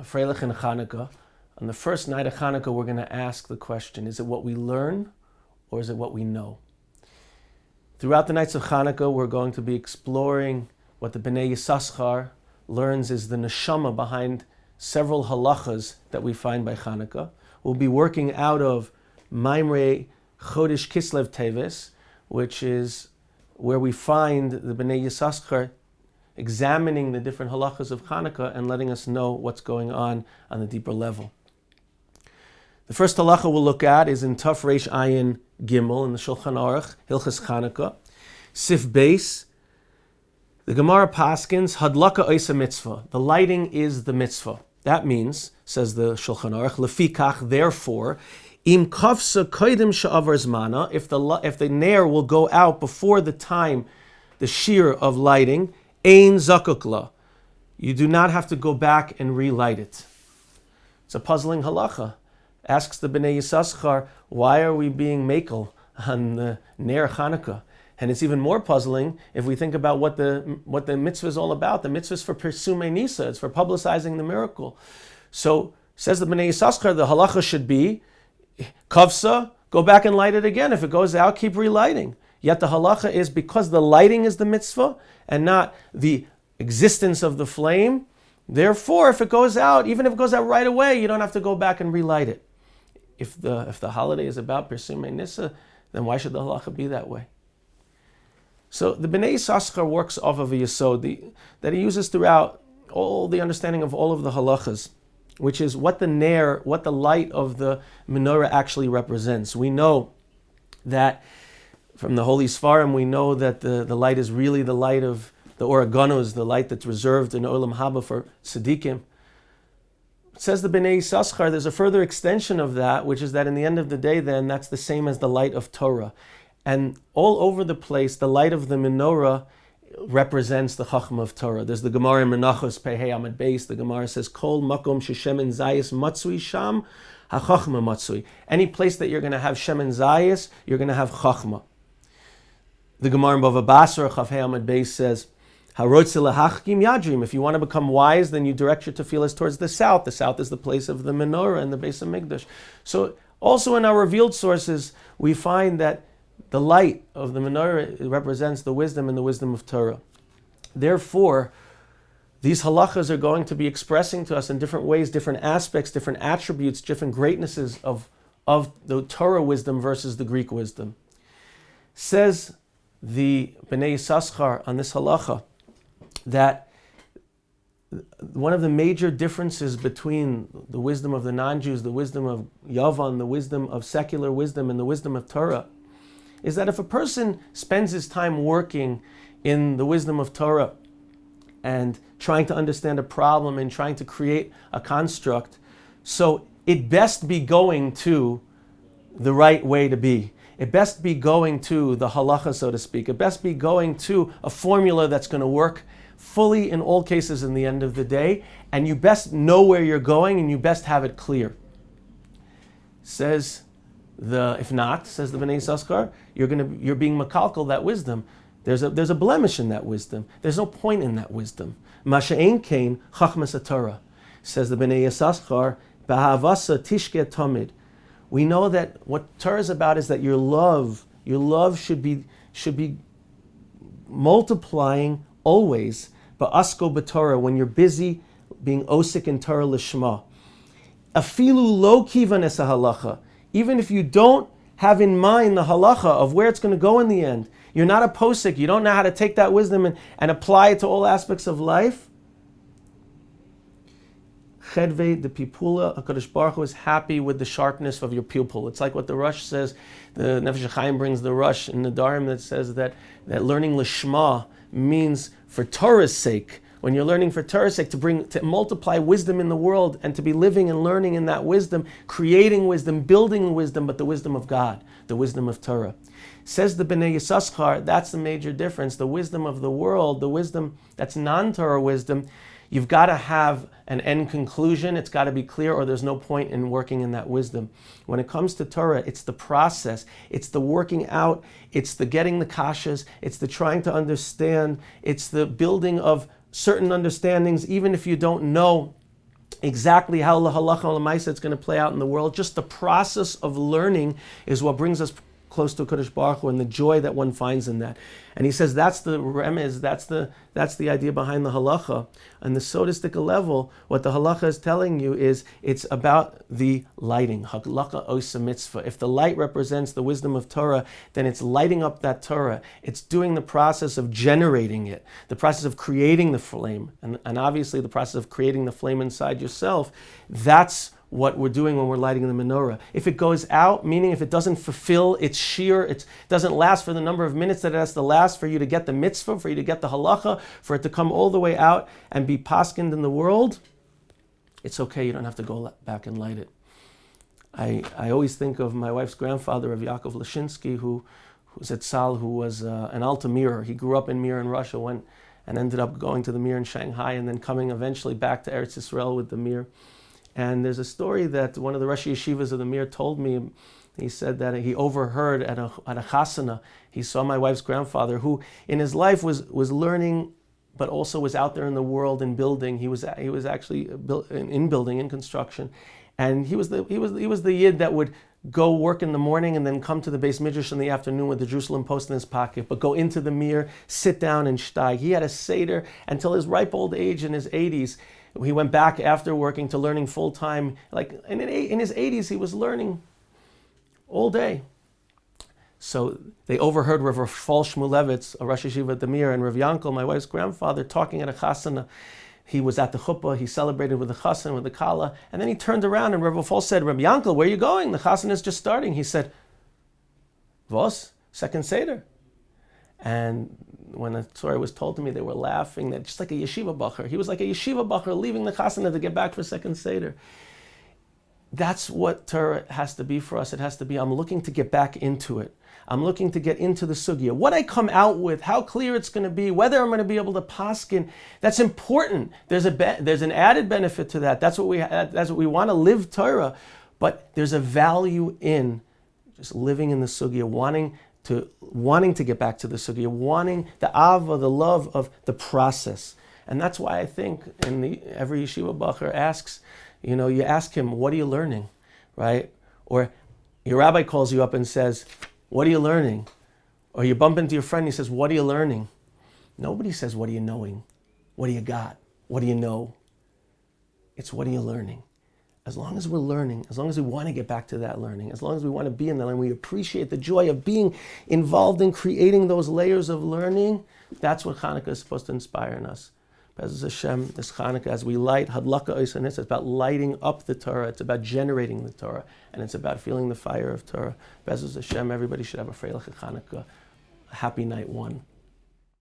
Freilich and Chanukah. On the first night of Chanukah, we're going to ask the question, is it what we learn or is it what we know? Throughout the nights of Chanukah, we're going to be exploring what the Bnei Yissaschar learns is the neshama behind several halachas that we find by Chanukah. We'll be working out of Maimrei Chodesh Kislev Teves, which is where we find the Bnei Yissaschar examining the different halachas of Chanukah and letting us know what's going on the deeper level. The first halacha we'll look at is in Taf Reish Ayin Gimel in the Shulchan Aruch, Hilchas Chanukah, Sif Beis. The Gemara paskins, Hadlaka oisa mitzvah. The lighting is the mitzvah. That means, says the Shulchan Aruch, Lefikach, therefore, Im kafsa koidim she'avar zmana, if the nair will go out before the time, the shear of lighting, ein zakukla. You do not have to go back and relight it. It's a puzzling halacha. Asks the Bnei Yissaschar, why are we being makel on the nair Chanukah? And it's even more puzzling if we think about what the mitzvah is all about. The mitzvah is for Persumei Nisa, it's for publicizing the miracle. So, says the Bnei Yissaschar, the halacha should be, kavsa, go back and light it again. If it goes out, keep relighting. Yet the halacha is because the lighting is the mitzvah and not the existence of the flame. Therefore, if it goes out, even if it goes out right away, you don't have to go back and relight it. If the holiday is about Persumei Nisa, then why should the halacha be that way? So the Bnei Yissaschar works off of a yesod that he uses throughout all the understanding of all of the halachas, which is what the light of the menorah actually represents. We know that from the Holy Sfarim, we know that the light is really the light of the Oreganos, the light that's reserved in Olam Haba for Tzaddikim. It says the Bnei Yissaschar, there's a further extension of that, which is that in the end of the day, then, that's the same as the light of Torah. And all over the place, the light of the menorah represents the Chachma of Torah. There's the Gemara in Menachos Pehei Amud Beis. The Gemara says, Kol makom sheshemen zayis matzui sham hachachma matzui. Any place that you're going to have shemen zayis, you're going to have Chachma. The Gemara in Bava Basra Chafhei Amud Beis says, Harotze lehachkim yadrim. If you want to become wise, then you direct your tefillas towards the south. The south is the place of the menorah and the Beis HaMikdash. So also in our revealed sources, we find that the light of the menorah represents the wisdom and the wisdom of Torah. Therefore, these halachas are going to be expressing to us in different ways, different aspects, different attributes, different greatnesses of the Torah wisdom versus the Greek wisdom. Says the Bnei Yissaschar on this halacha that one of the major differences between the wisdom of the non-Jews, the wisdom of Yavan, the wisdom of secular wisdom, and the wisdom of Torah is that if a person spends his time working in the wisdom of Torah and trying to understand a problem and trying to create a construct, so it best be going to the right way to be. It best be going to the halacha, so to speak. It best be going to a formula that's going to work fully in all cases in the end of the day, and you best know where you're going and you best have it clear. If not, says the Bnei Yissaschar, you're being makalkal that wisdom. There's a blemish in that wisdom. There's no point in that wisdom. Masha'ein kain chachmas Torah, says the Bnei Yissaschar, b'havasa tishke tamid. We know that what Torah is about is that your love should be multiplying always. Ba'asko b'Torah, when you're busy being osik in Torah lishma. Afilu lo kivan es halacha. Even if you don't have in mind the halacha of where it's going to go in the end, you're not a posik, you don't know how to take that wisdom and apply it to all aspects of life. Chedve, the pipula, HaKadosh Baruch Hu is happy with the sharpness of your pupil. It's like what the Rosh says, the Nefesh HaChaim brings the Rosh in the Darim that says that learning Lishma means for Torah's sake. When you're learning for Torah's sake, to multiply wisdom in the world and to be living and learning in that wisdom, creating wisdom, building wisdom, but the wisdom of God, the wisdom of Torah. Says the Bnei Yissaschar, that's the major difference. The wisdom of the world, the wisdom that's non-Torah wisdom, you've got to have an end conclusion. It's got to be clear or there's no point in working in that wisdom. When it comes to Torah, it's the process. It's the working out. It's the getting the kashas. It's the trying to understand. It's the building of certain understandings, even if you don't know exactly how the halacha l'maisa it's going to play out in the world. Just the process of learning is what brings us close to Kadosh Baruch Hu and the joy that one finds in that. And he says that's the remez, that's the idea behind the halacha. On the sodistic level, what the halacha is telling you is it's about the lighting. Hadlaka oisa mitzvah. If the light represents the wisdom of Torah, then it's lighting up that Torah. It's doing the process of generating it, the process of creating the flame, and obviously the process of creating the flame inside yourself. That's what we're doing when we're lighting the menorah. If it goes out, meaning if it doesn't fulfill its shear, it doesn't last for the number of minutes that it has to last for you to get the mitzvah, for you to get the halacha, for it to come all the way out and be paskined in the world, it's okay, you don't have to go back and light it. I always think of my wife's grandfather, of Yaakov Lashinsky, who's at Sal, who was an Alta Mir. He grew up in Mir in Russia, went and ended up going to the Mir in Shanghai and then coming eventually back to Eretz Yisrael with the Mir. And there's a story that one of the Rosh Yeshivas of the Mir told me. He said that he overheard at a chasana, he saw my wife's grandfather, who in his life was learning, but also was out there in the world and building. He was actually in building, in construction, and he was the yid that would go work in the morning and then come to the Beis Midrash in the afternoon with the Jerusalem Post in his pocket, but go into the Mir, sit down and shtag. He had a seder until his ripe old age in his 80s. He went back after working to learning full time. Like in his 80s, he was learning all day. So they overheard Rav Rafal Shmulevitz, a Rosh Yeshiva at the Mir, and Rav Yankel, my wife's grandfather, talking at a chasana. He was at the chuppah, he celebrated with the chassan, with the kala, and then he turned around and Rav Rafal said, Rav Yankel, where are you going? The chassan is just starting. He said, Vos, second seder. And when the story was told to me, they were laughing, that just like a yeshiva bacher. He was like a yeshiva bacher leaving the chasana to get back for second seder. That's what Torah has to be for us. It has to be, I'm looking to get back into it. I'm looking to get into the sugya. What I come out with, how clear it's going to be, whether I'm going to be able to paskin, that's important. There's an added benefit to that. That's what we want to live Torah. But there's a value in just living in the sugya, wanting to get back to the sugya, wanting the ava, the love of the process. And that's why I think every yeshiva bacher asks, you ask him, what are you learning, right? Or your rabbi calls you up and says, what are you learning? Or you bump into your friend and he says, what are you learning? Nobody says, what are you knowing? What do you got? What do you know? It's what are you learning? As long as we're learning, as long as we want to get back to that learning, as long as we want to be in that learning, we appreciate the joy of being involved in creating those layers of learning, that's what Chanukah is supposed to inspire in us. Be'ez Hashem, this Chanukah, as we light Hadlaka Oisanis, it's about lighting up the Torah, it's about generating the Torah, and it's about feeling the fire of Torah. Be'ez Hashem, everybody should have a Freilich Chanukah. A happy night one.